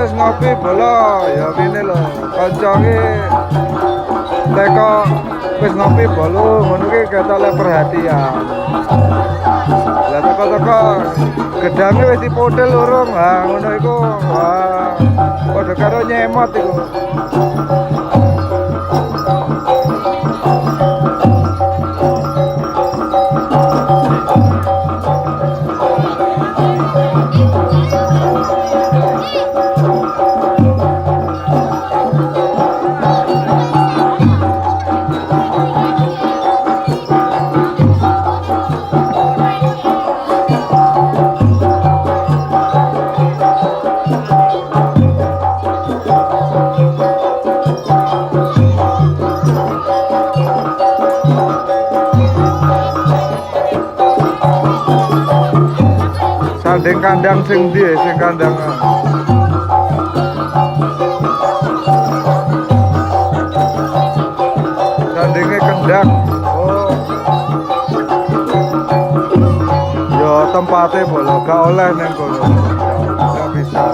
wis ngopi bola ya ngene lho. Kanca ki teko wis ngopi bolu ngono ki ketok le perhatian. Lah teko-teko gedange wis dipodel urung. Ha ngono iku wah padha karo nyemot iku. Sanding kandang sing ndi sing kandang. Sandinge kendang. Oh. Yo tempate bola gak oleh ning kono. Gak bisa.